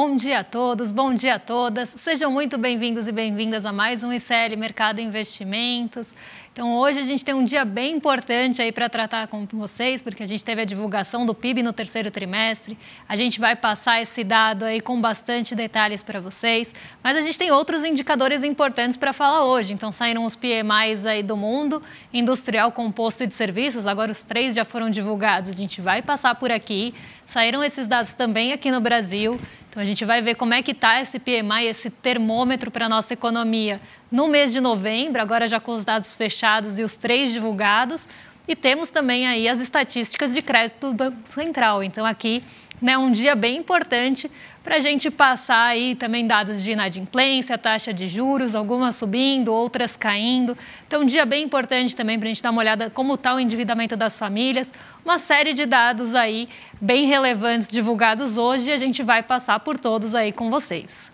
Bom dia a todos, bom dia a todas. Sejam muito bem-vindos e bem-vindas a mais um ICL Mercado Investimentos. Então, hoje a gente tem um dia bem importante aí para tratar com vocês, porque a gente teve a divulgação do PIB no terceiro trimestre. A gente vai passar esse dado aí com bastante detalhes para vocês, mas a gente tem outros indicadores importantes para falar hoje. Então, saíram os PMIs aí do mundo, industrial, composto e de serviços. Agora os 3 já foram divulgados, a gente vai passar por aqui. Saíram esses dados também aqui no Brasil. Então, a gente vai ver como é que está esse PMI, esse termômetro para a nossa economia no mês de novembro, agora já com os dados fechados e os 3 divulgados. E temos também aí as estatísticas de crédito do Banco Central. Então, aqui, um dia bem importante para a gente passar aí também dados de inadimplência, taxa de juros, algumas subindo, outras caindo. Então, um dia bem importante também para a gente dar uma olhada como está o endividamento das famílias. Uma série de dados aí bem relevantes divulgados hoje e a gente vai passar por todos aí com vocês.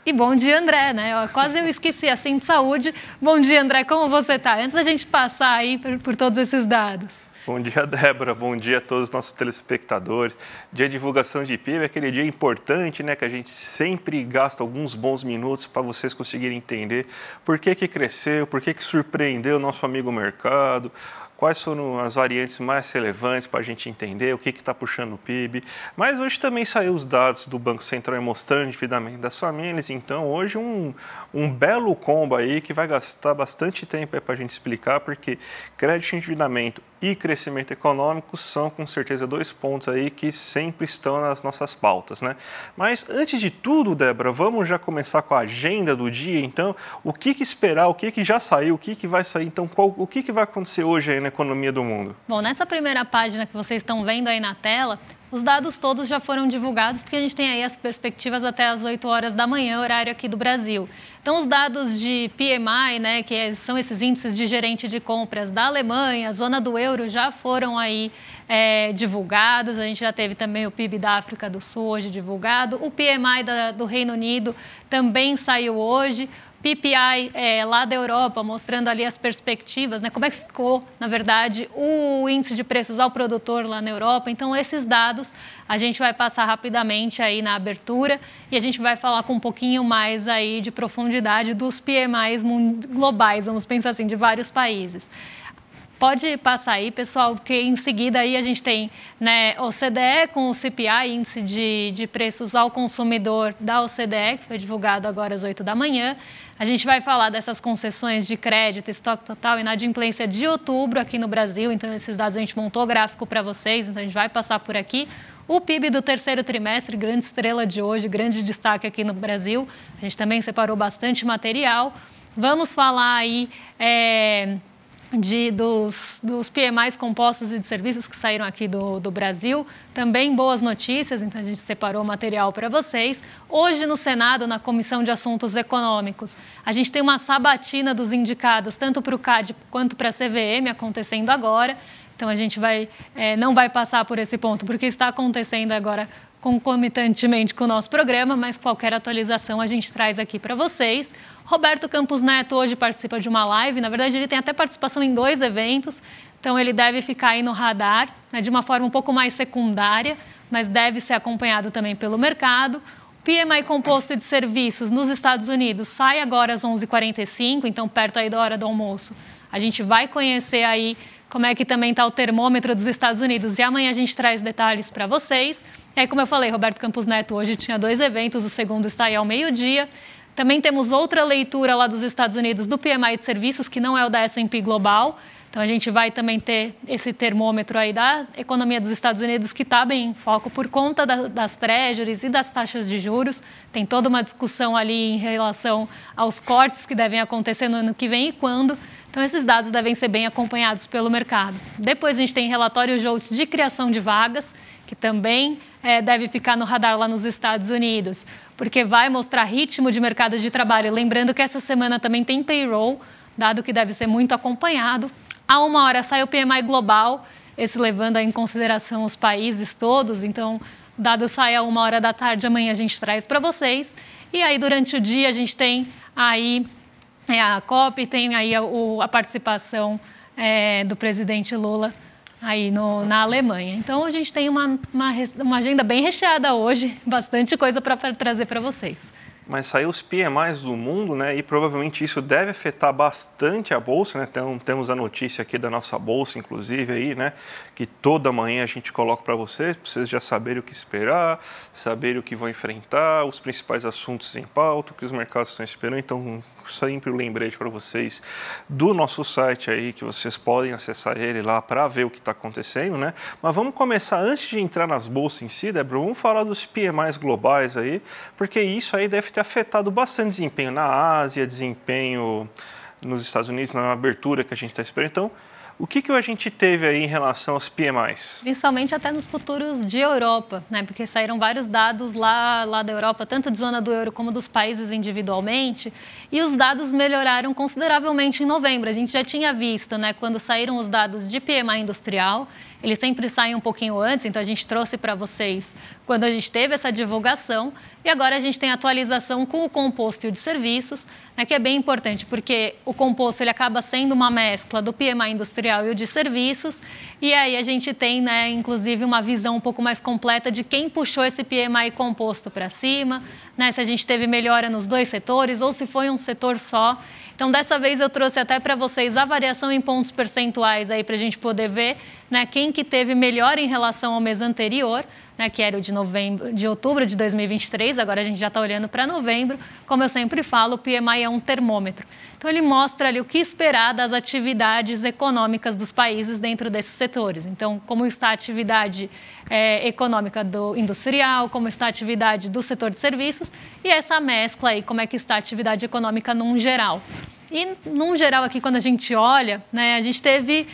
E bom dia, André, Quase eu esqueci, assim, de saúde. Bom dia, André, como você está? Antes da gente passar aí por todos esses dados. Bom dia, Débora. Bom dia a todos os nossos telespectadores. Dia de divulgação de PIB é aquele dia importante, que a gente sempre gasta alguns bons minutos para vocês conseguirem entender por que cresceu, por que surpreendeu o nosso amigo mercado, quais foram as variantes mais relevantes para a gente entender o que está puxando o PIB. Mas hoje também saiu os dados do Banco Central mostrando o endividamento das famílias. Então, hoje um belo combo aí que vai gastar bastante tempo para a gente explicar, porque crédito e endividamento e crescimento econômico são, com certeza, 2 pontos aí que sempre estão nas nossas pautas, Mas, antes de tudo, Débora, vamos já começar com a agenda do dia. Então, o que esperar, o que já saiu, o que vai sair, então, o que vai acontecer hoje aí na economia do mundo? Bom, nessa primeira página que vocês estão vendo aí na tela, os dados todos já foram divulgados, porque a gente tem aí as perspectivas até as 8 horas da manhã, horário aqui do Brasil. Então, os dados de PMI, que são esses índices de gerente de compras da Alemanha, zona do euro, já foram aí divulgados. A gente já teve também o PIB da África do Sul hoje divulgado. O PMI do Reino Unido também saiu hoje. PPI lá da Europa, mostrando ali as perspectivas, como é que ficou, na verdade, o índice de preços ao produtor lá na Europa. Então, esses dados a gente vai passar rapidamente aí na abertura e a gente vai falar com um pouquinho mais aí de profundidade dos PMIs globais, vamos pensar assim, de vários países. Pode passar aí, pessoal, porque em seguida aí a gente tem OCDE com o CPI, índice de preços ao consumidor da OCDE, que foi divulgado agora às 8 da manhã. A gente vai falar dessas concessões de crédito, estoque total e inadimplência de outubro aqui no Brasil. Então, esses dados a gente montou gráfico para vocês, então a gente vai passar por aqui. O PIB do terceiro trimestre, grande estrela de hoje, grande destaque aqui no Brasil. A gente também separou bastante material. Vamos falar aí dos PMIs compostos e de serviços que saíram aqui do Brasil. Também boas notícias, então a gente separou material para vocês. Hoje no Senado, na Comissão de Assuntos Econômicos, a gente tem uma sabatina dos indicados, tanto para o CAD quanto para a CVM, acontecendo agora. Então a gente não vai passar por esse ponto, porque está acontecendo agora concomitantemente com o nosso programa, mas qualquer atualização a gente traz aqui para vocês. Roberto Campos Neto hoje participa de uma live, na verdade ele tem até participação em 2 eventos, então ele deve ficar aí no radar, de uma forma um pouco mais secundária, mas deve ser acompanhado também pelo mercado. O PMI composto de serviços nos Estados Unidos sai agora às 11h45, então perto aí da hora do almoço. A gente vai conhecer aí como é que também está o termômetro dos Estados Unidos e amanhã a gente traz detalhes para vocês. E aí, como eu falei, Roberto Campos Neto hoje tinha 2 eventos, o segundo está aí ao meio-dia. Também temos outra leitura lá dos Estados Unidos do PMI de serviços, que não é o da S&P Global. Então, a gente vai também ter esse termômetro aí da economia dos Estados Unidos, que está bem em foco por conta das treasuries e das taxas de juros. Tem toda uma discussão ali em relação aos cortes que devem acontecer no ano que vem e quando. Então, esses dados devem ser bem acompanhados pelo mercado. Depois, a gente tem relatório JOLTS de criação de vagas, que também deve ficar no radar lá nos Estados Unidos, porque vai mostrar ritmo de mercado de trabalho. Lembrando que essa semana também tem payroll, dado que deve ser muito acompanhado. À 1h sai o PMI global, esse levando em consideração os países todos. Então, o dado sai à 1h da tarde, amanhã a gente traz para vocês. E aí, durante o dia, a gente tem aí a COP, tem aí a participação do presidente Lula aí na Alemanha. Então, a gente tem uma agenda bem recheada hoje, bastante coisa para trazer para vocês. Mas saiu os PMIs do mundo, né? E provavelmente isso deve afetar bastante a Bolsa, né? Então, temos a notícia aqui da nossa Bolsa, inclusive, aí, né? Que toda manhã a gente coloca para vocês já saberem o que esperar, saberem o que vão enfrentar, os principais assuntos em pauta, o que os mercados estão esperando. Então, sempre o lembrete para vocês do nosso site aí, que vocês podem acessar ele lá para ver o que está acontecendo, né? Mas vamos começar, antes de entrar nas bolsas em si, Débora, vamos falar dos PMIs globais aí, porque isso aí deve ter afetado bastante desempenho na Ásia, desempenho nos Estados Unidos, na abertura que a gente está esperando. Então, o que a gente teve aí em relação aos PMIs? Principalmente até nos futuros de Europa, né? Porque saíram vários dados lá da Europa, tanto de zona do euro como dos países individualmente, e os dados melhoraram consideravelmente em novembro. A gente já tinha visto, né, quando saíram os dados de PMI industrial, eles sempre saem um pouquinho antes, então a gente trouxe para vocês quando a gente teve essa divulgação, e agora a gente tem atualização com o composto e o de serviços, né, que é bem importante, porque o composto ele acaba sendo uma mescla do PMI industrial e o de serviços, e aí a gente tem, né, inclusive, uma visão um pouco mais completa de quem puxou esse PMI composto para cima, né, se a gente teve melhora nos dois setores ou se foi um setor só. Então, dessa vez eu trouxe até para vocês a variação em pontos percentuais aí para a gente poder ver, né, quem que teve melhor em relação ao mês anterior, né, que era o de outubro de 2023, agora a gente já está olhando para novembro. Como eu sempre falo, o PMI é um termômetro. Então, ele mostra ali o que esperar das atividades econômicas dos países dentro desses setores. Então, como está a atividade econômica do industrial, como está a atividade do setor de serviços e essa mescla aí, como é que está a atividade econômica num geral. E, num geral, aqui, quando a gente olha, né, a gente teve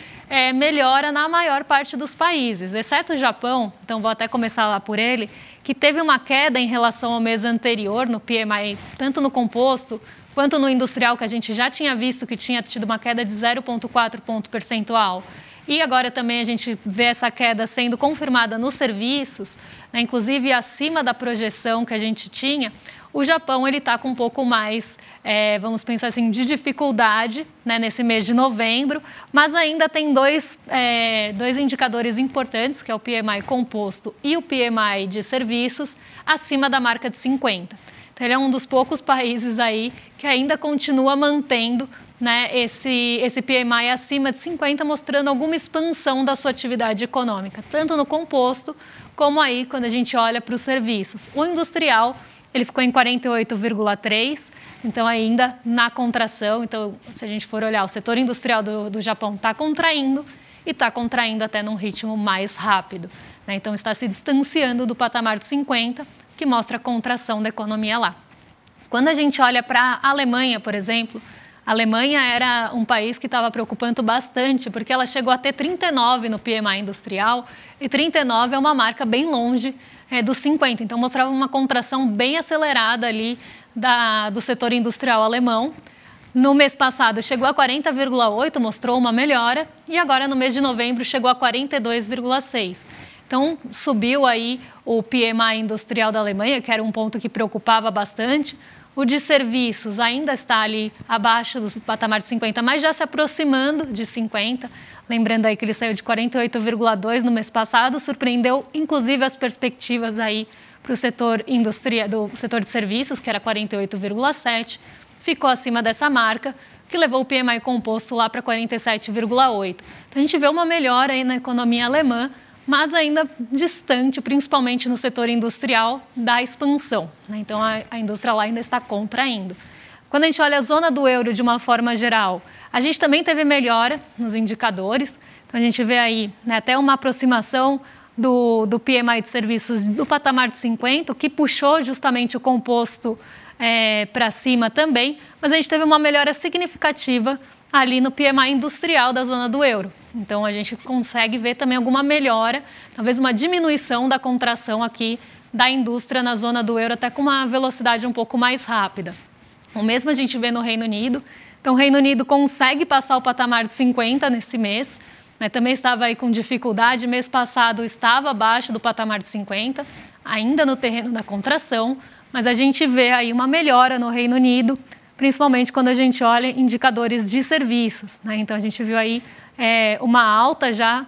melhora na maior parte dos países, exceto o Japão, então vou até começar lá por ele, que teve uma queda em relação ao mês anterior no PMI, tanto no composto quanto no industrial, que a gente já tinha visto que tinha tido uma queda de 0,4 ponto percentual. E agora também a gente vê essa queda sendo confirmada nos serviços, né, inclusive acima da projeção que a gente tinha. O Japão ele está com um pouco mais, vamos pensar assim, de dificuldade, né, nesse mês de novembro, mas ainda tem dois indicadores importantes, que é o PMI composto e o PMI de serviços, acima da marca de 50. Então, ele é um dos poucos países aí que ainda continua mantendo, né, esse PMI acima de 50, mostrando alguma expansão da sua atividade econômica, tanto no composto como aí quando a gente olha para os serviços. O industrial, ele ficou em 48,3, então ainda na contração. Então, se a gente for olhar, o setor industrial do Japão está contraindo e está contraindo até num ritmo mais rápido, né? Então, está se distanciando do patamar de 50, que mostra a contração da economia lá. Quando a gente olha para a Alemanha, por exemplo, a Alemanha era um país que estava preocupando bastante, porque ela chegou a ter 39 no PMI industrial, e 39 é uma marca bem longe dos 50, então mostrava uma contração bem acelerada ali do setor industrial alemão. No mês passado chegou a 40,8, mostrou uma melhora, e agora no mês de novembro chegou a 42,6. Então subiu aí o PMI industrial da Alemanha, que era um ponto que preocupava bastante. O de serviços ainda está ali abaixo do patamar de 50, mas já se aproximando de 50. Lembrando aí que ele saiu de 48,2 no mês passado, surpreendeu inclusive as perspectivas aí para o setor do setor de serviços, que era 48,7, ficou acima dessa marca, que levou o PMI composto lá para 47,8. Então, a gente vê uma melhora aí na economia alemã, mas ainda distante, principalmente no setor industrial, da expansão, né? Então, a indústria lá ainda está contraindo. Quando a gente olha a zona do euro de uma forma geral, a gente também teve melhora nos indicadores. Então, a gente vê aí, né, até uma aproximação do PMI de serviços do patamar de 50, o que puxou justamente o composto para cima também, mas a gente teve uma melhora significativa ali no PMI industrial da zona do euro. Então, a gente consegue ver também alguma melhora, talvez uma diminuição da contração aqui da indústria na zona do euro, até com uma velocidade um pouco mais rápida. O mesmo a gente vê no Reino Unido. Então, o Reino Unido consegue passar o patamar de 50 nesse mês, né? Também estava aí com dificuldade, mês passado estava abaixo do patamar de 50, ainda no terreno da contração, mas a gente vê aí uma melhora no Reino Unido. principalmente quando a gente olha indicadores de serviços, né? Então, a gente viu aí uma alta já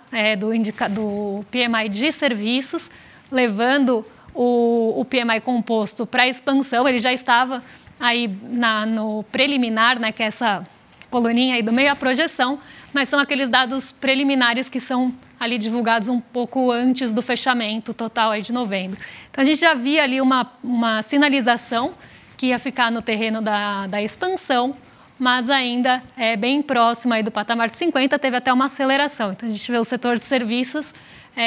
do PMI de serviços, levando o PMI composto para a expansão. Ele já estava aí no preliminar, né, que é essa coluninha aí do meio, a projeção, mas são aqueles dados preliminares que são ali divulgados um pouco antes do fechamento total aí de novembro. Então, a gente já via ali uma sinalização que ia ficar no terreno da expansão, mas ainda bem próximo aí do patamar de 50, teve até uma aceleração. Então, a gente vê o setor de serviços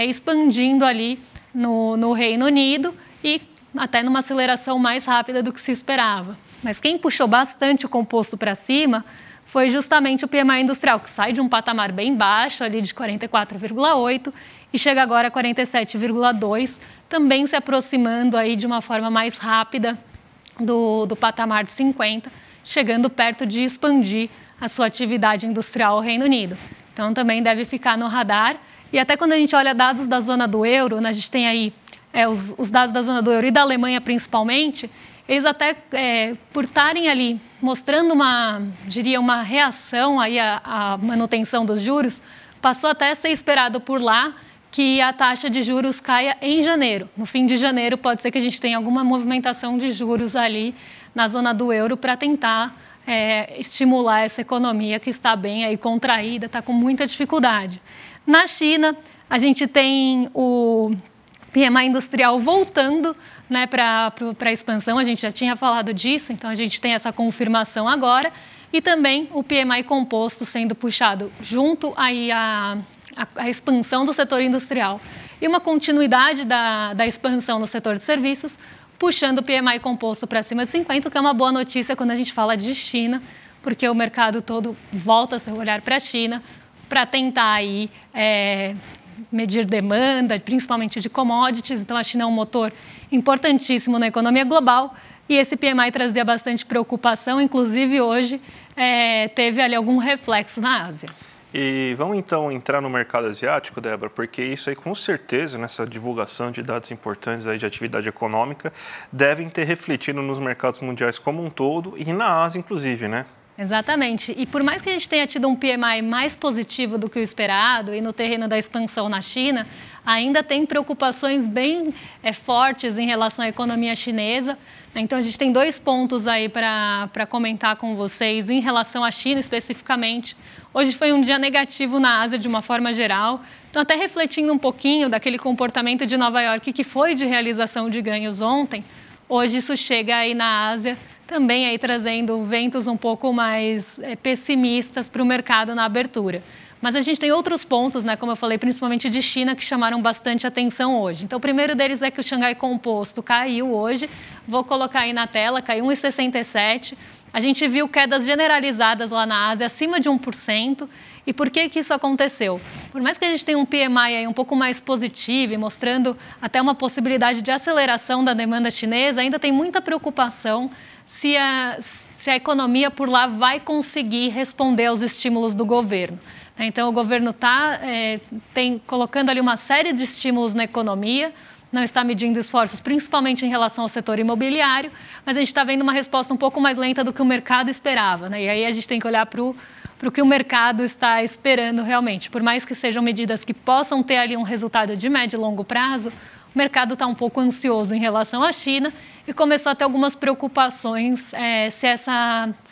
expandindo ali no Reino Unido e até numa aceleração mais rápida do que se esperava. Mas quem puxou bastante o composto para cima foi justamente o PMI industrial, que sai de um patamar bem baixo, ali de 44,8, e chega agora a 47,2, também se aproximando aí de uma forma mais rápida do patamar de 50, chegando perto de expandir a sua atividade industrial ao Reino Unido. Então, também deve ficar no radar. E até quando a gente olha dados da zona do euro, né, a gente tem aí os dados da zona do euro e da Alemanha principalmente, eles até, por estarem ali mostrando uma reação aí à manutenção dos juros, passou até a ser esperado por lá que a taxa de juros caia em janeiro. No fim de janeiro, pode ser que a gente tenha alguma movimentação de juros ali na zona do euro para tentar estimular essa economia que está bem aí contraída, está com muita dificuldade. Na China, a gente tem o PMI industrial voltando, né, para a expansão, a gente já tinha falado disso, então a gente tem essa confirmação agora, e também o PMI composto sendo puxado junto aí a expansão do setor industrial e uma continuidade da expansão no setor de serviços, puxando o PMI composto para cima de 50, que é uma boa notícia quando a gente fala de China, porque o mercado todo volta seu olhar para a China para tentar aí medir demanda, principalmente de commodities. Então, a China é um motor importantíssimo na economia global e esse PMI trazia bastante preocupação, inclusive hoje teve ali algum reflexo na Ásia. E vamos então entrar no mercado asiático, Débora, porque isso aí com certeza, nessa divulgação de dados importantes aí de atividade econômica, devem ter refletido nos mercados mundiais como um todo e na Ásia inclusive, né? Exatamente. E por mais que a gente tenha tido um PMI mais positivo do que o esperado e no terreno da expansão na China, ainda tem preocupações bem fortes em relação à economia chinesa. Então, a gente tem 2 pontos aí para comentar com vocês em relação à China especificamente. Hoje foi um dia negativo na Ásia de uma forma geral. Então, até refletindo um pouquinho daquele comportamento de Nova York que foi de realização de ganhos ontem, hoje isso chega aí na Ásia, também aí trazendo ventos um pouco mais pessimistas para o mercado na abertura. Mas a gente tem outros pontos, né, como eu falei, principalmente de China, que chamaram bastante atenção hoje. Então, o primeiro deles é que o Xangai Composto caiu hoje. Vou colocar aí na tela, caiu 1,67. A gente viu quedas generalizadas lá na Ásia, acima de 1%. E por que isso aconteceu? Por mais que a gente tenha um PMI aí um pouco mais positivo e mostrando até uma possibilidade de aceleração da demanda chinesa, ainda tem muita preocupação se a economia por lá vai conseguir responder aos estímulos do governo. Então, o governo está colocando ali uma série de estímulos na economia, não está medindo esforços, principalmente em relação ao setor imobiliário, mas a gente está vendo uma resposta um pouco mais lenta do que o mercado esperava, né? E aí a gente tem que olhar para o que o mercado está esperando realmente. Por mais que sejam medidas que possam ter ali um resultado de médio e longo prazo, o mercado está um pouco ansioso em relação à China e começou a ter algumas preocupações se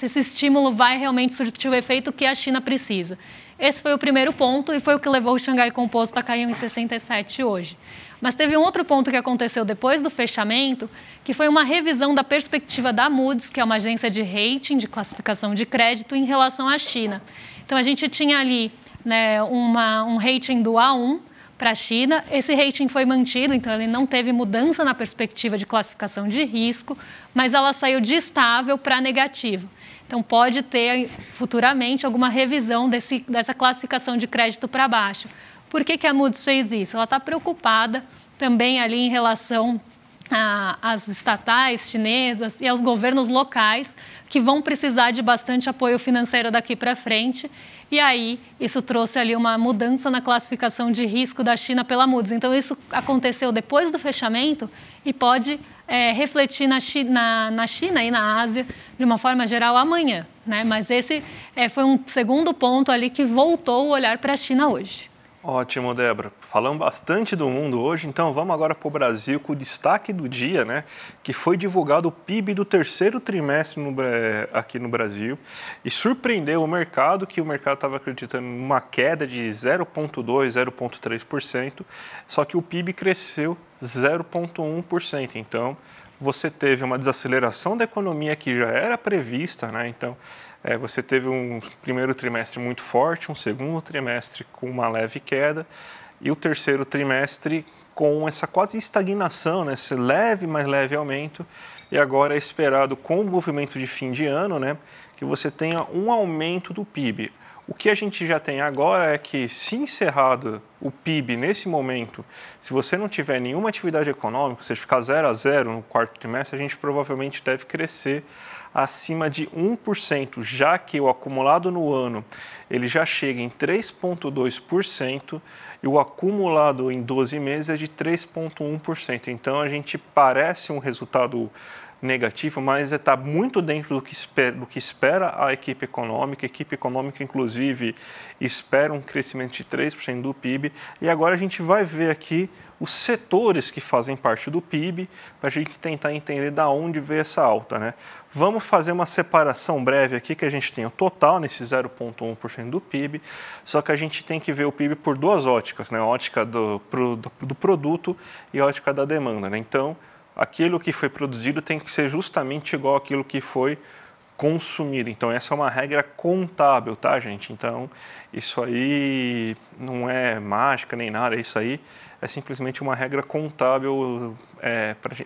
esse estímulo vai realmente surtir o efeito que a China precisa. Esse foi o primeiro ponto e foi o que levou o Xangai Composto a cair em 67 hoje. Mas teve um outro ponto que aconteceu depois do fechamento, que foi uma revisão da perspectiva da Moody's, que é uma agência de rating, de classificação de crédito, em relação à China. Então, a gente tinha ali, né, um rating do A1 para a China. Esse rating foi mantido, então ele não teve mudança na perspectiva de classificação de risco, mas ela saiu de estável para negativo. Então, pode ter futuramente alguma revisão dessa classificação de crédito para baixo. Por que a Moody's fez isso? Ela está preocupada também ali em relação às estatais chinesas e aos governos locais, que vão precisar de bastante apoio financeiro daqui para frente. E aí, isso trouxe ali uma mudança na classificação de risco da China pela Moody's. Então, isso aconteceu depois do fechamento e pode refletir na China e na Ásia, de uma forma geral, amanhã, né? Mas esse foi um segundo ponto ali que voltou o olhar para a China hoje. Ótimo, Débora. Falamos bastante do mundo hoje, então vamos agora para o Brasil com o destaque do dia, né? Que foi divulgado o PIB do terceiro trimestre aqui no Brasil e surpreendeu o mercado, que o mercado estava acreditando em uma queda de 0,2%, 0,3%, só que o PIB cresceu 0,1%. Então, você teve uma desaceleração da economia que já era prevista, né? Então, você teve um primeiro trimestre muito forte, um segundo trimestre com uma leve queda e o terceiro trimestre com essa quase estagnação, né? Esse leve, mais leve aumento. E agora é esperado, com o movimento de fim de ano, né, que você tenha um aumento do PIB. O que a gente já tem agora é que, se encerrado o PIB nesse momento, se você não tiver nenhuma atividade econômica, ou seja, ficar 0 a 0 no quarto trimestre, a gente provavelmente deve crescer acima de 1%, já que o acumulado no ano ele já chega em 3,2% e o acumulado em 12 meses é de 3,1%. Então, a gente parece um resultado negativo, mas está muito dentro do que espera a equipe econômica. A equipe econômica, inclusive, espera um crescimento de 3% do PIB. E agora a gente vai ver aqui os setores que fazem parte do PIB, para a gente tentar entender de onde veio essa alta, né? Vamos fazer uma separação breve aqui, que a gente tem o total nesse 0,1% do PIB, só que a gente tem que ver o PIB por duas óticas, né? A ótica do produto e a ótica da demanda, né? Então, aquilo que foi produzido tem que ser justamente igual àquilo que foi consumido. Então, essa é uma regra contábil, tá, gente? Então, isso aí não é mágica nem nada, isso aí é simplesmente uma regra contábil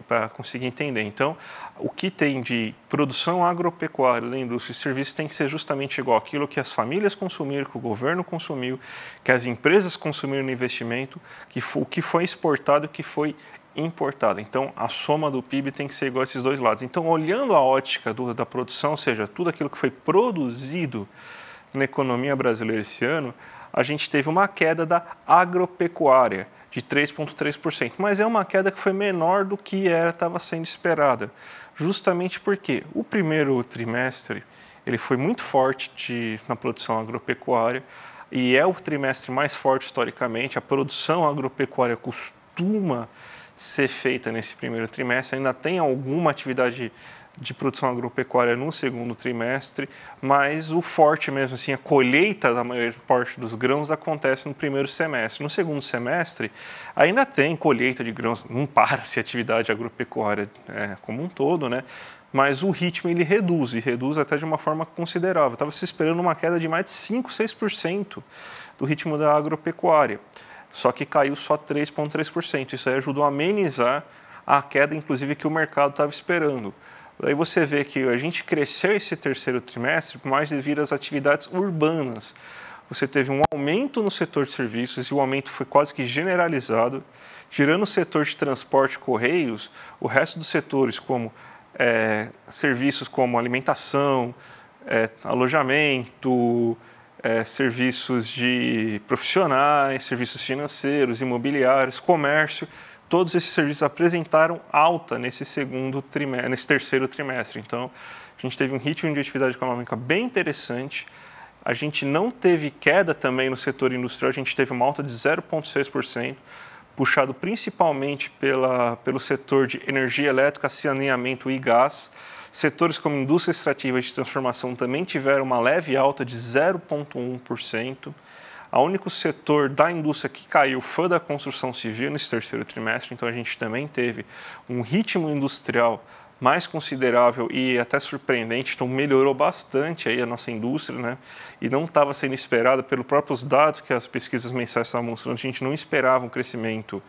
para conseguir entender. Então, o que tem de produção agropecuária da indústria e serviços tem que ser justamente igual àquilo que as famílias consumiram, que o governo consumiu, que as empresas consumiram no investimento, o que foi exportado e o que foi importada. Então, a soma do PIB tem que ser igual a esses dois lados. Então, olhando a ótica da produção, ou seja, tudo aquilo que foi produzido na economia brasileira esse ano, a gente teve uma queda da agropecuária de 3,3%, mas é uma queda que foi menor do que estava sendo esperada, justamente porque o primeiro trimestre ele foi muito forte na produção agropecuária e é o trimestre mais forte historicamente. A produção agropecuária costuma ser feita nesse primeiro trimestre, ainda tem alguma atividade de produção agropecuária no segundo trimestre, mas o forte mesmo, assim, a colheita da maior parte dos grãos acontece no primeiro semestre. No segundo semestre, ainda tem colheita de grãos, não para-se a atividade agropecuária como um todo, né? Mas o ritmo ele reduz, e reduz até de uma forma considerável. Estava se esperando uma queda de mais de 5%, 6% do ritmo da agropecuária, só que caiu só 3,3%. Isso aí ajudou a amenizar a queda, inclusive, que o mercado estava esperando. Daí você vê que a gente cresceu esse terceiro trimestre mais devido às atividades urbanas. Você teve um aumento no setor de serviços e o aumento foi quase que generalizado. Tirando o setor de transporte e correios, o resto dos setores, como serviços como alimentação, alojamento, serviços de profissionais, serviços financeiros, imobiliários, comércio, todos esses serviços apresentaram alta nesse terceiro trimestre. Então, a gente teve um ritmo de atividade econômica bem interessante. A gente não teve queda também no setor industrial, a gente teve uma alta de 0,6%, puxado principalmente pelo setor de energia elétrica, saneamento e gás. Setores como indústria extrativa de transformação também tiveram uma leve alta de 0,1%. O único setor da indústria que caiu foi o da construção civil nesse terceiro trimestre, então a gente também teve um ritmo industrial mais considerável e até surpreendente, então melhorou bastante aí a nossa indústria, né? E não estava sendo esperada pelos próprios dados que as pesquisas mensais estavam mostrando. A gente não esperava um crescimento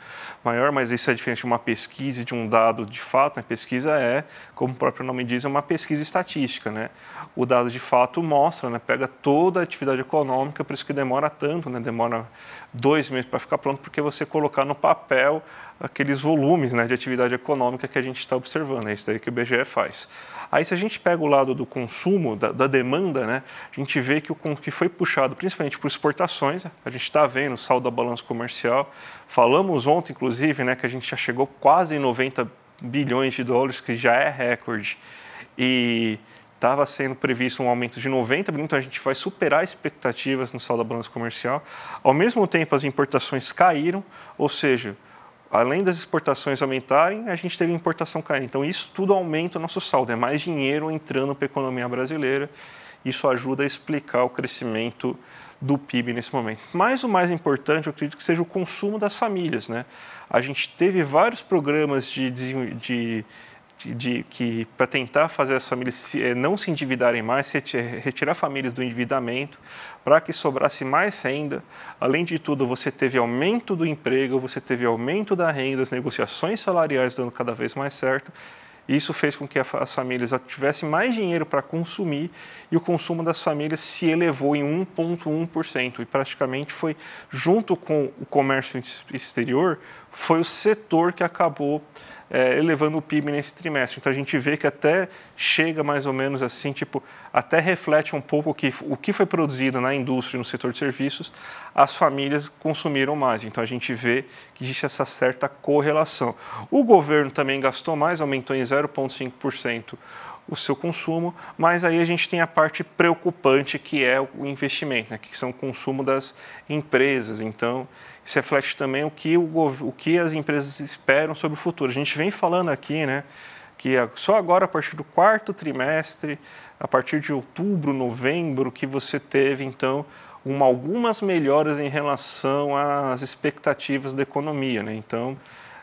maior, mas isso é diferente de uma pesquisa e de um dado de fato, né? Pesquisa como o próprio nome diz, é uma pesquisa estatística, né? O dado de fato mostra, né? Pega toda a atividade econômica, por isso que demora tanto, né? Demora 2 meses para ficar pronto, porque você colocar no papel aqueles volumes, né, de atividade econômica que a gente está observando. É isso daí que o IBGE faz. Aí, se a gente pega o lado do consumo, da demanda, né, a gente vê que o que foi puxado principalmente por exportações, a gente está vendo o saldo da balança comercial. Falamos ontem, inclusive, né, que a gente já chegou quase em 90 bilhões de dólares, que já é recorde. E estava sendo previsto um aumento de 90 bilhões, então a gente vai superar expectativas no saldo da balança comercial. Ao mesmo tempo, as importações caíram, ou seja, além das exportações aumentarem, a gente teve importação caindo. Então, isso tudo aumenta o nosso saldo. É mais dinheiro entrando para a economia brasileira. Isso ajuda a explicar o crescimento do PIB nesse momento. Mas o mais importante, eu acredito que seja o consumo das famílias, né? A gente teve vários programas para tentar fazer as famílias não se endividarem mais, retirar famílias do endividamento, para que sobrasse mais renda. Além de tudo, você teve aumento do emprego, você teve aumento da renda, as negociações salariais dando cada vez mais certo. Isso fez com que as famílias tivessem mais dinheiro para consumir e o consumo das famílias se elevou em 1,1%. E praticamente foi, junto com o comércio exterior, foi o setor que acabou elevando o PIB nesse trimestre. Então, a gente vê que até chega mais ou menos assim, até reflete um pouco o que foi produzido na indústria e no setor de serviços, as famílias consumiram mais. Então, a gente vê que existe essa certa correlação. O governo também gastou mais, aumentou em 0,5% o seu consumo, mas aí a gente tem a parte preocupante, que é o investimento, né, que são o consumo das empresas. Então, isso reflete também o que as empresas esperam sobre o futuro. A gente vem falando aqui, né, que só agora, a partir do quarto trimestre, a partir de outubro, novembro, que você teve, então, algumas melhoras em relação às expectativas da economia, né? Então,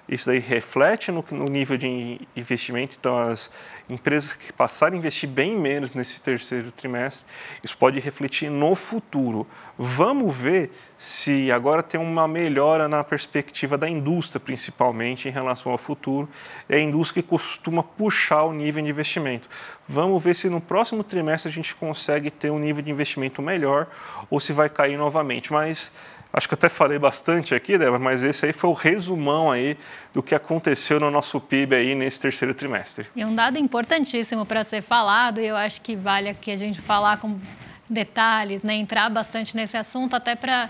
isso daí reflete no nível de investimento. Então, as empresas que passaram a investir bem menos nesse terceiro trimestre, isso pode refletir no futuro. Vamos ver se agora tem uma melhora na perspectiva da indústria, principalmente em relação ao futuro. É a indústria que costuma puxar o nível de investimento. Vamos ver se no próximo trimestre a gente consegue ter um nível de investimento melhor ou se vai cair novamente. Mas acho que eu até falei bastante aqui, Débora, mas esse aí foi o resumão aí do que aconteceu no nosso PIB aí nesse terceiro trimestre. E um dado importantíssimo para ser falado, e eu acho que vale aqui a gente falar com detalhes, né, entrar bastante nesse assunto, até para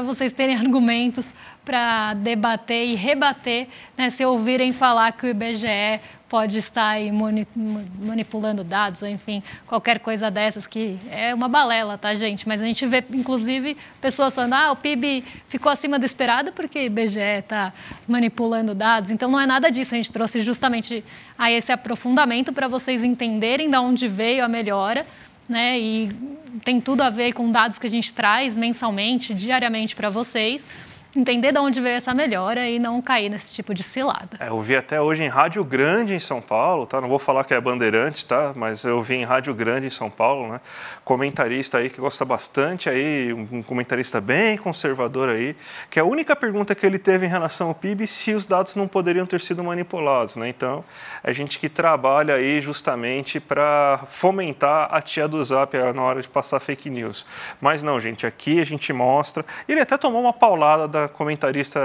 vocês terem argumentos para debater e rebater, né, se ouvirem falar que o IBGE pode estar aí manipulando dados, ou enfim, qualquer coisa dessas, que é uma balela, tá, gente? Mas a gente vê, inclusive, pessoas falando, o PIB ficou acima do esperado porque o IBGE está manipulando dados. Então, não é nada disso. A gente trouxe justamente aí esse aprofundamento para vocês entenderem de onde veio a melhora, né? E tem tudo a ver com dados que a gente traz mensalmente, diariamente para vocês. Entender de onde veio essa melhora e não cair nesse tipo de cilada. Eu vi até hoje em Rádio Grande, em São Paulo, tá? Não vou falar que é Bandeirantes, tá? Mas eu vi em Rádio Grande, em São Paulo, né? Comentarista aí que gosta bastante aí, um comentarista bem conservador aí, que a única pergunta que ele teve em relação ao PIB, se os dados não poderiam ter sido manipulados, né? Então, a gente que trabalha aí justamente para fomentar a tia do Zap na hora de passar fake news. Mas não, gente, aqui a gente mostra. Ele até tomou uma paulada da comentarista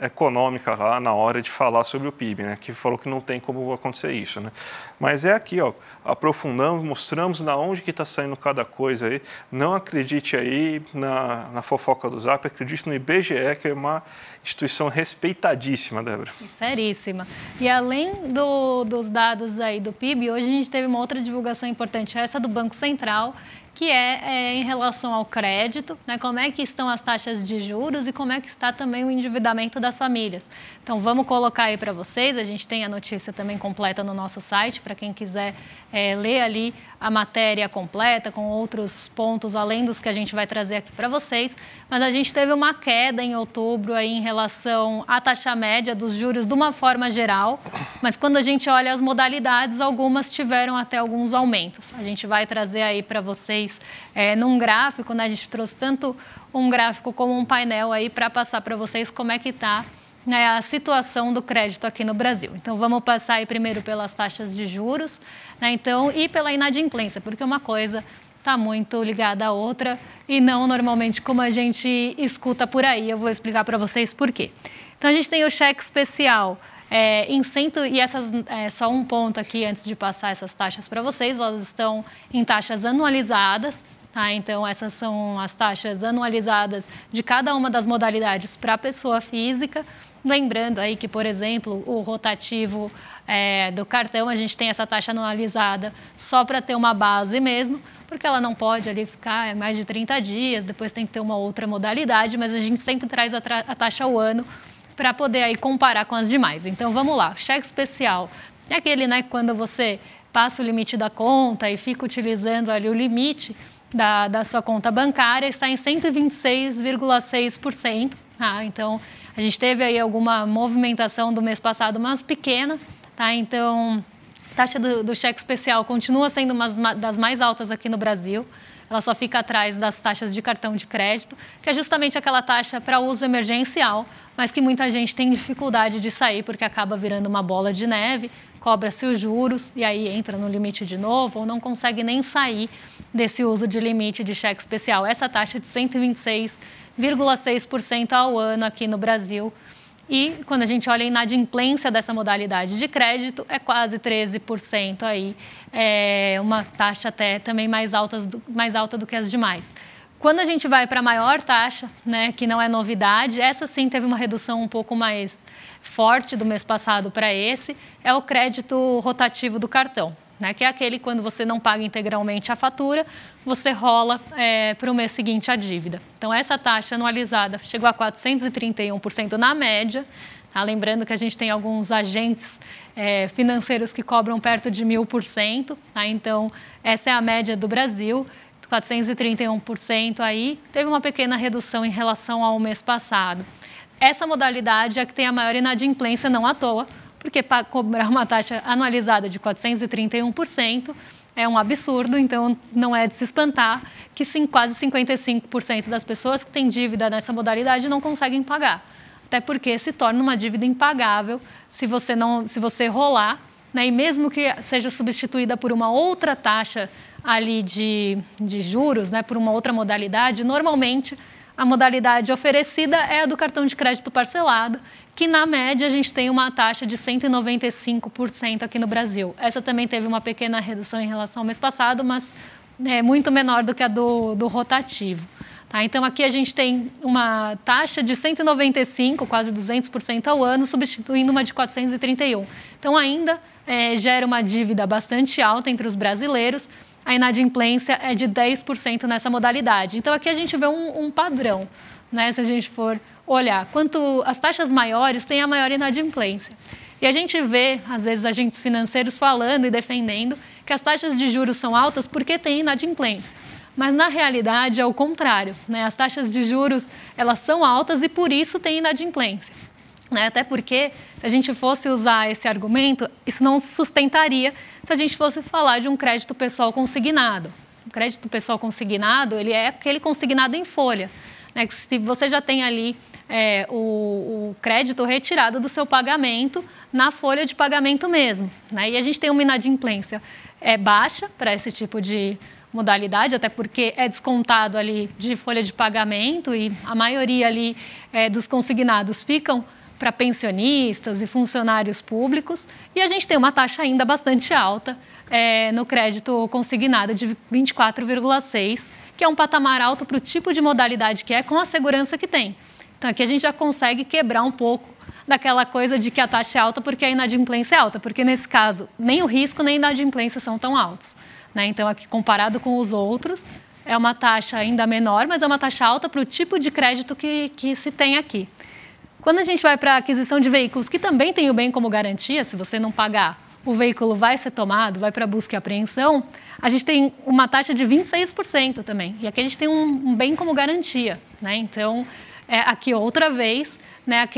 econômica lá na hora de falar sobre o PIB, né, que falou que não tem como acontecer isso, né? Mas é aqui, aprofundamos, mostramos de onde que está saindo cada coisa aí. Não acredite aí na fofoca do Zap, acredite no IBGE, que é uma instituição respeitadíssima, Débora. Seríssima. E além dos dados aí do PIB, hoje a gente teve uma outra divulgação importante, essa do Banco Central, que é em relação ao crédito, né? Como é que estão as taxas de juros e como é que está também o endividamento das famílias. Então, vamos colocar aí para vocês, a gente tem a notícia também completa no nosso site, para quem quiser ler ali a matéria completa, com outros pontos além dos que a gente vai trazer aqui para vocês. Mas a gente teve uma queda em outubro aí em relação à taxa média dos juros de uma forma geral, mas quando a gente olha as modalidades, algumas tiveram até alguns aumentos. A gente vai trazer aí para vocês num gráfico, né? A gente trouxe tanto um gráfico como um painel aí para passar para vocês como é que está, né, a situação do crédito aqui no Brasil. Então, vamos passar aí primeiro pelas taxas de juros, né, então, e pela inadimplência, porque uma coisa está muito ligada à outra e não normalmente como a gente escuta por aí. Eu vou explicar para vocês por quê. Então, a gente tem o cheque especial. Só um ponto aqui antes de passar essas taxas para vocês, elas estão em taxas anualizadas, tá? Então, essas são as taxas anualizadas de cada uma das modalidades para a pessoa física. Lembrando aí que, por exemplo, o rotativo do cartão, a gente tem essa taxa anualizada só para ter uma base mesmo, porque ela não pode ali ficar mais de 30 dias, depois tem que ter uma outra modalidade, mas a gente sempre traz a taxa ao ano para poder aí comparar com as demais. Então, vamos lá. Cheque especial é aquele, né, quando você passa o limite da conta e fica utilizando ali o limite da sua conta bancária, está em 126,6%. Tá? Então, a gente teve aí alguma movimentação do mês passado, mas pequena. Tá? Então, a taxa do cheque especial continua sendo uma das mais altas aqui no Brasil. Ela só fica atrás das taxas de cartão de crédito, que é justamente aquela taxa para uso emergencial, mas que muita gente tem dificuldade de sair porque acaba virando uma bola de neve, cobra-se os juros e aí entra no limite de novo ou não consegue nem sair desse uso de limite de cheque especial. Essa taxa de 126,6% ao ano aqui no Brasil. E quando a gente olha a inadimplência dessa modalidade de crédito, é quase 13% aí, uma taxa até também mais alta do que as demais. Quando a gente vai para a maior taxa, né, que não é novidade, essa sim teve uma redução um pouco mais forte do mês passado para esse, é o crédito rotativo do cartão, né, que é aquele quando você não paga integralmente a fatura, você rola para o mês seguinte a dívida. Então, essa taxa anualizada chegou a 431% na média. Tá? Lembrando que a gente tem alguns agentes financeiros que cobram perto de 1.000%. Tá? Então, essa é a média do Brasil, 431% aí. Teve uma pequena redução em relação ao mês passado. Essa modalidade é a que tem a maior inadimplência, não à toa, porque para cobrar uma taxa anualizada de 431%, é um absurdo, então não é de se espantar que quase 55% das pessoas que têm dívida nessa modalidade não conseguem pagar. Até porque se torna uma dívida impagável se você rolar, né, e mesmo que seja substituída por uma outra taxa ali de juros, né, por uma outra modalidade, normalmente a modalidade oferecida é a do cartão de crédito parcelado, que na média a gente tem uma taxa de 195% aqui no Brasil. Essa também teve uma pequena redução em relação ao mês passado, mas é muito menor do que a do rotativo. Tá? Então, aqui a gente tem uma taxa de 195%, quase 200% ao ano, substituindo uma de 431%. Então, ainda gera uma dívida bastante alta entre os brasileiros. A inadimplência é de 10% nessa modalidade. Então, aqui a gente vê um padrão, né? Se a gente for olhar, quanto as taxas maiores têm a maior inadimplência. E a gente vê, às vezes, agentes financeiros falando e defendendo que as taxas de juros são altas porque tem inadimplência. Mas, na realidade, é o contrário, né? As taxas de juros, elas são altas e, por isso, tem inadimplência. Né? Até porque, se a gente fosse usar esse argumento, isso não sustentaria se a gente fosse falar de um crédito pessoal consignado. O crédito pessoal consignado, ele é aquele consignado em folha. Né? Se você já tem ali o crédito retirado do seu pagamento na folha de pagamento mesmo. Né? E a gente tem uma inadimplência baixa para esse tipo de modalidade, até porque é descontado ali de folha de pagamento e a maioria ali dos consignados ficam para pensionistas e funcionários públicos. E a gente tem uma taxa ainda bastante alta no crédito consignado de 24,6%, que é um patamar alto para o tipo de modalidade que é com a segurança que tem. Então, aqui a gente já consegue quebrar um pouco daquela coisa de que a taxa é alta porque a inadimplência é alta, porque nesse caso nem o risco nem a inadimplência são tão altos. Né? Então, aqui comparado com os outros, é uma taxa ainda menor, mas é uma taxa alta para o tipo de crédito que se tem aqui. Quando a gente vai para a aquisição de veículos, que também tem o bem como garantia, se você não pagar, o veículo vai ser tomado, vai para busca e apreensão, a gente tem uma taxa de 26% também. E aqui a gente tem um bem como garantia. Né? Então, aqui outra vez, né,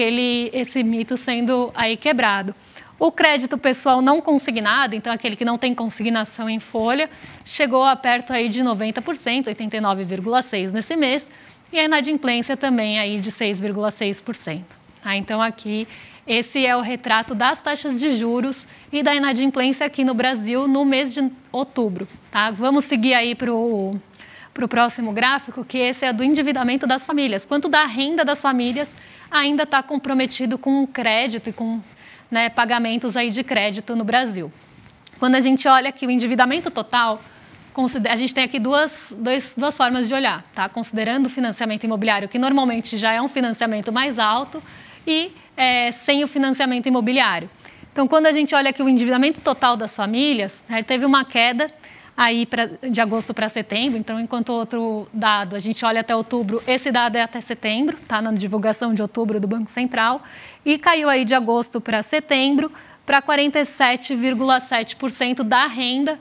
esse mito sendo aí quebrado. O crédito pessoal não consignado, então aquele que não tem consignação em folha, chegou a perto aí de 90%, 89,6% nesse mês, e a inadimplência também aí de 6,6%. Então, aqui, esse é o retrato das taxas de juros e da inadimplência aqui no Brasil no mês de outubro. Tá? Vamos seguir aí para o para o próximo gráfico, que esse é do endividamento das famílias. Quanto da renda das famílias ainda está comprometido com crédito e com, né, pagamentos aí de crédito no Brasil. Quando a gente olha aqui o endividamento total, a gente tem aqui duas formas de olhar, tá? Considerando o financiamento imobiliário, que normalmente já é um financiamento mais alto, e sem o financiamento imobiliário. Então, quando a gente olha aqui o endividamento total das famílias, né, teve uma queda aí de agosto para setembro. Então, enquanto outro dado, a gente olha até outubro, esse dado é até setembro, tá? Na divulgação de outubro do Banco Central, e caiu aí de agosto para setembro para 47,7% da renda,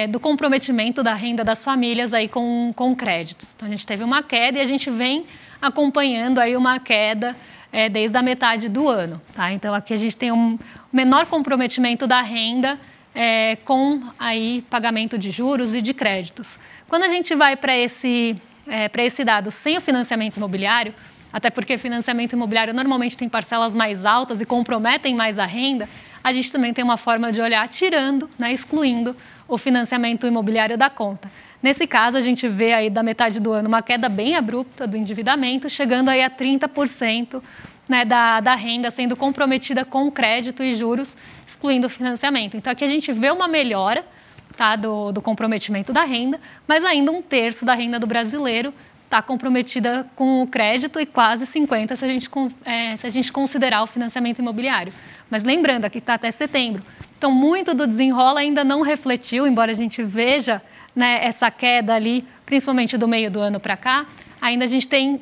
do comprometimento da renda das famílias aí com créditos. Então, a gente teve uma queda e a gente vem acompanhando aí uma queda desde a metade do ano, tá? Então, aqui a gente tem um menor comprometimento da renda com aí pagamento de juros e de créditos. Quando a gente vai para esse dado sem o financiamento imobiliário, até porque financiamento imobiliário normalmente tem parcelas mais altas e comprometem mais a renda, a gente também tem uma forma de olhar tirando, né, excluindo o financiamento imobiliário da conta. Nesse caso, a gente vê aí da metade do ano uma queda bem abrupta do endividamento, chegando aí a 30%, né, da renda sendo comprometida com crédito e juros, excluindo o financiamento. Então, aqui a gente vê uma melhora, tá, do comprometimento da renda, mas ainda 1/3 da renda do brasileiro está comprometida com o crédito e quase 50% se a gente considerar o financiamento imobiliário. Mas lembrando, aqui está até setembro. Então, muito do desenrola ainda não refletiu, embora a gente veja, né, essa queda ali, principalmente do meio do ano para cá, ainda a gente tem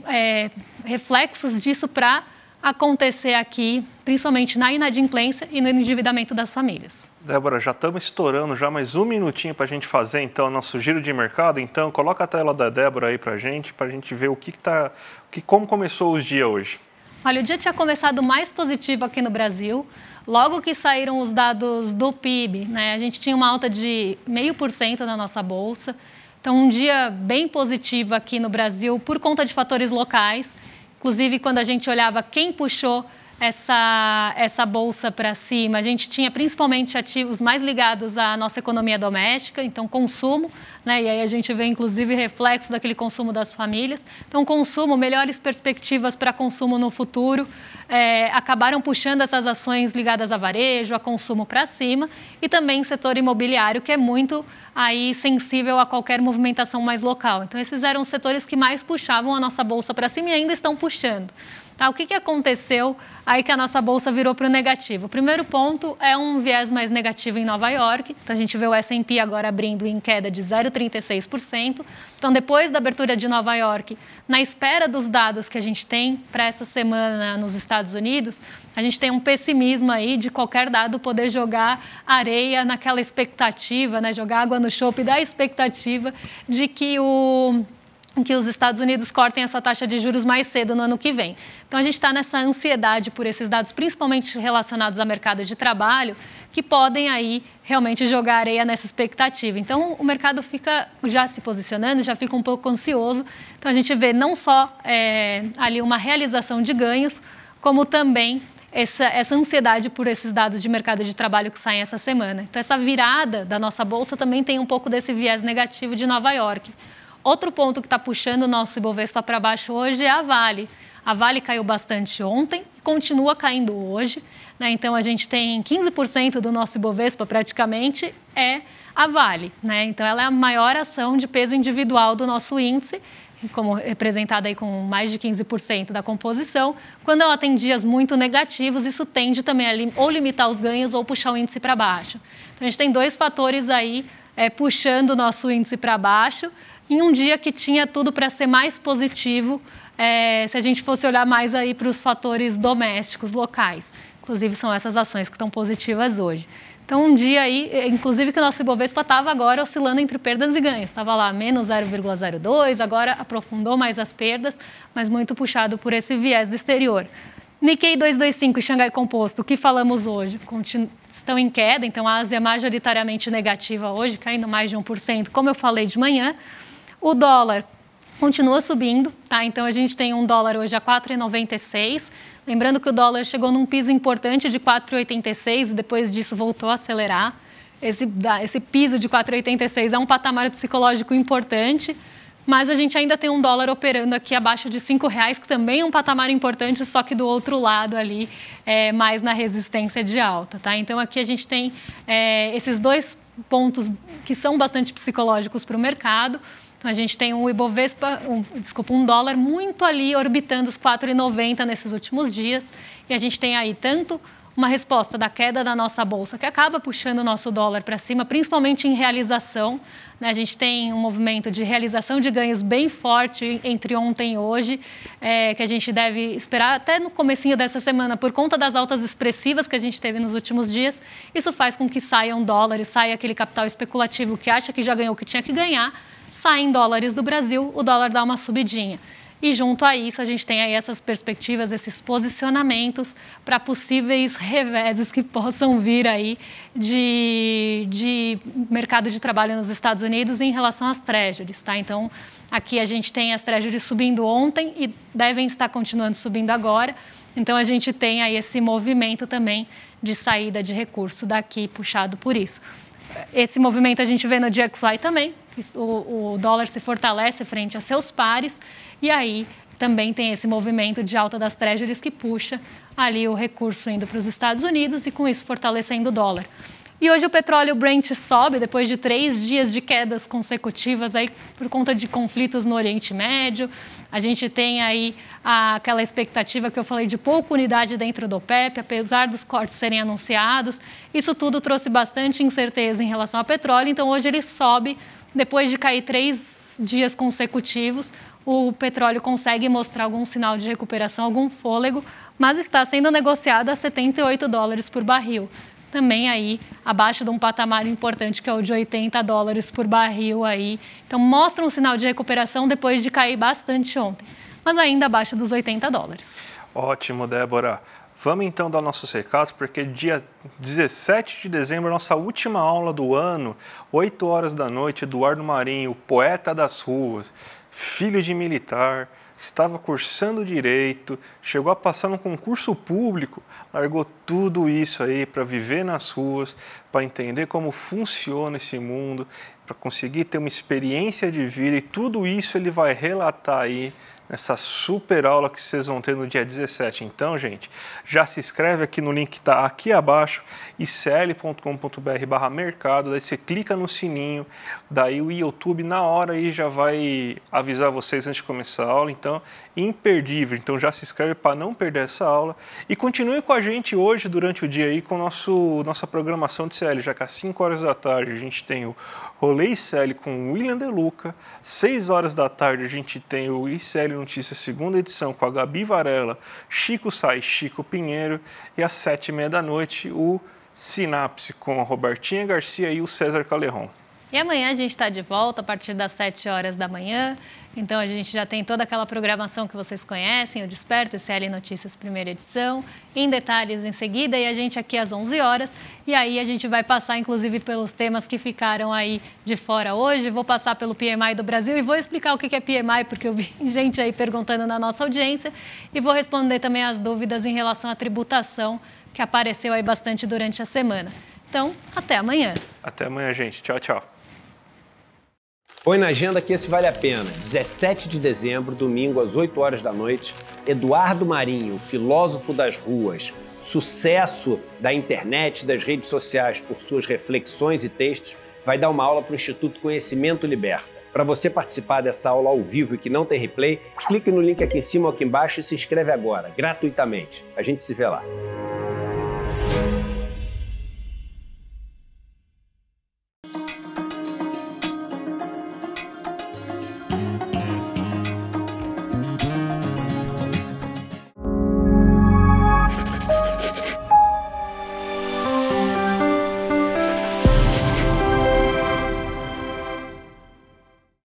reflexos disso para acontecer aqui, principalmente na inadimplência e no endividamento das famílias. Débora, já estamos estourando já mais um minutinho para a gente fazer, então, nosso giro de mercado. Então, coloca a tela da Débora aí para a gente ver como começou os dias hoje. Olha, o dia tinha começado mais positivo aqui no Brasil. Logo que saíram os dados do PIB, né, a gente tinha uma alta de 0,5% na nossa bolsa. Então, um dia bem positivo aqui no Brasil por conta de fatores locais. Inclusive, quando a gente olhava quem puxou essa bolsa para cima, a gente tinha principalmente ativos mais ligados à nossa economia doméstica, então consumo, né? E aí a gente vê inclusive reflexo daquele consumo das famílias. Então, consumo, melhores perspectivas para consumo no futuro, acabaram puxando essas ações ligadas a varejo, a consumo para cima, e também setor imobiliário, que é muito aí sensível a qualquer movimentação mais local. Então, esses eram os setores que mais puxavam a nossa bolsa para cima e ainda estão puxando. Tá, o que aconteceu aí que a nossa bolsa virou para o negativo? O primeiro ponto é um viés mais negativo em Nova York. Então, a gente vê o S&P agora abrindo em queda de 0,36%. Então, depois da abertura de Nova York, na espera dos dados que a gente tem para essa semana nos Estados Unidos, a gente tem um pessimismo aí de qualquer dado poder jogar areia naquela expectativa, né, jogar água no chope da expectativa de que os Estados Unidos cortem a sua taxa de juros mais cedo no ano que vem. Então, a gente está nessa ansiedade por esses dados, principalmente relacionados ao mercado de trabalho, que podem aí realmente jogar areia nessa expectativa. Então, o mercado fica já se posicionando, já fica um pouco ansioso. Então, a gente vê não só ali uma realização de ganhos, como também essa ansiedade por esses dados de mercado de trabalho que saem essa semana. Então, essa virada da nossa bolsa também tem um pouco desse viés negativo de Nova York. Outro ponto que está puxando o nosso Ibovespa para baixo hoje é a Vale. A Vale caiu bastante ontem e continua caindo hoje, né? Então, a gente tem 15% do nosso Ibovespa praticamente é a Vale, né? Então, ela é a maior ação de peso individual do nosso índice, como representada aí com mais de 15% da composição. Quando ela tem dias muito negativos, isso tende também a ou limitar os ganhos ou puxar o índice para baixo. Então, a gente tem dois fatores aí puxando o nosso índice para baixo, em um dia que tinha tudo para ser mais positivo, se a gente fosse olhar mais aí para os fatores domésticos, locais. Inclusive, são essas ações que estão positivas hoje. Então, um dia aí, inclusive que o nosso Ibovespa estava agora oscilando entre perdas e ganhos. Estava lá menos 0,02, agora aprofundou mais as perdas, mas muito puxado por esse viés do exterior. Nikkei 225 e Xangai Composto, o que falamos hoje, estão em queda. Então, a Ásia é majoritariamente negativa hoje, caindo mais de 1%, como eu falei de manhã. O dólar continua subindo, tá? Então, a gente tem um dólar hoje a 4,96. Lembrando que o dólar chegou num piso importante de 4,86 e depois disso voltou a acelerar. Esse piso de 4,86 é um patamar psicológico importante, mas a gente ainda tem um dólar operando aqui abaixo de R$5, que também é um patamar importante, só que do outro lado ali, mais na resistência de alta, tá? Então aqui a gente tem esses dois pontos que são bastante psicológicos para o mercado. Então a gente tem um Ibovespa, um dólar muito ali orbitando os 4,90 nesses últimos dias, e a gente tem aí tanto uma resposta da queda da nossa bolsa, que acaba puxando o nosso dólar para cima, principalmente em realização, né? A gente tem um movimento de realização de ganhos bem forte entre ontem e hoje, que a gente deve esperar até no comecinho dessa semana, por conta das altas expressivas que a gente teve nos últimos dias. Isso faz com que saiam dólares, saia aquele capital especulativo que acha que já ganhou o que tinha que ganhar, sai em dólares do Brasil, o dólar dá uma subidinha. E junto a isso, a gente tem aí essas perspectivas, esses posicionamentos para possíveis reveses que possam vir aí de mercado de trabalho nos Estados Unidos em relação às treasuries, tá? Então, aqui a gente tem as treasuries subindo ontem e devem estar continuando subindo agora. Então, a gente tem aí esse movimento também de saída de recurso daqui, puxado por isso. Esse movimento a gente vê no DXY também, o dólar se fortalece frente a seus pares, e aí também tem esse movimento de alta das treasuries que puxa ali o recurso indo para os Estados Unidos e com isso fortalecendo o dólar. E hoje o petróleo Brent sobe depois de 3 dias de quedas consecutivas aí por conta de conflitos no Oriente Médio. A gente tem aí aquela expectativa que eu falei de pouca unidade dentro do OPEP, apesar dos cortes serem anunciados. Isso tudo trouxe bastante incerteza em relação ao petróleo, então hoje ele sobe depois de cair 3 dias consecutivos. O petróleo consegue mostrar algum sinal de recuperação, algum fôlego, mas está sendo negociado a $78 por barril. Também aí abaixo de um patamar importante que é o de $80 por barril aí. Então mostra um sinal de recuperação depois de cair bastante ontem, mas ainda abaixo dos $80. Ótimo, Débora. Vamos então dar nossos recados, porque dia 17 de dezembro, nossa última aula do ano, 8 horas da noite, Eduardo Marinho, poeta das ruas, filho de militar, estava cursando Direito, chegou a passar num concurso público, largou tudo isso aí para viver nas ruas, para entender como funciona esse mundo, para conseguir ter uma experiência de vida, e tudo isso ele vai relatar aí nessa super aula que vocês vão ter no dia 17. Então, gente, já se inscreve aqui no link que está aqui abaixo, icl.com.br/mercado, daí você clica no sininho, daí o YouTube na hora aí já vai avisar vocês antes de começar a aula, então, imperdível. Então já se inscreve para não perder essa aula e continue com a gente hoje durante o dia aí com nossa programação de CL, já que às 5 horas da tarde a gente tem o Rolê ICL com o William De Luca, 6 horas da tarde a gente tem o ICL Notícias segunda edição com a Gabi Varela, Chico Sá e Chico Pinheiro, e às 7h30 da noite o Sinapse com a Robertinha Garcia e o César Calerron. E amanhã a gente está de volta a partir das 7 horas da manhã. Então a gente já tem toda aquela programação que vocês conhecem, o Desperta, CL Notícias primeira edição, em detalhes em seguida, e a gente aqui às 11 horas. E aí a gente vai passar inclusive pelos temas que ficaram aí de fora hoje. Vou passar pelo PMI do Brasil e vou explicar o que é PMI, porque eu vi gente aí perguntando na nossa audiência. E vou responder também as dúvidas em relação à tributação, que apareceu aí bastante durante a semana. Então, até amanhã. Até amanhã, gente. Tchau, tchau. Põe na agenda que esse vale a pena. 17 de dezembro, domingo, às 8 horas da noite, Eduardo Marinho, filósofo das ruas, sucesso da internet, das redes sociais por suas reflexões e textos, vai dar uma aula para o Instituto Conhecimento Liberta. Para você participar dessa aula ao vivo e que não tem replay, clique no link aqui em cima ou aqui embaixo e se inscreve agora, gratuitamente. A gente se vê lá.